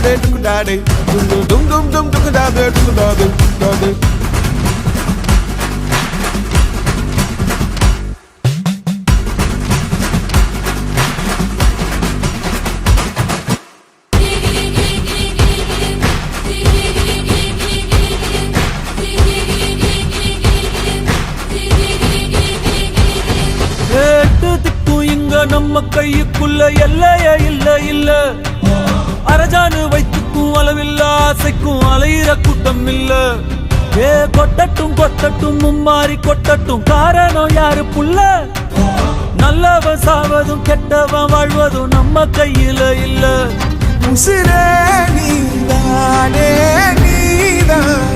dukudade dukudade dum dum dum dukudade dukudade dukudade நம்ம கையுக்குள்ள எல்லைய இல்ல இல்ல அரஜானு வைத்துக்கும் அளவில்ல ஆசைக்கும் அலையிற கூட்டம் இல்ல ஏ கொட்டட்டும் கொட்டட்டும் மும்மாறி கொட்டட்டும் காரணம் யாரு புள்ள நல்லவன் சாவதும் கெட்டவன் வாழ்வதும் நம்ம கையில இல்ல உசிரே நீதானே நீதான்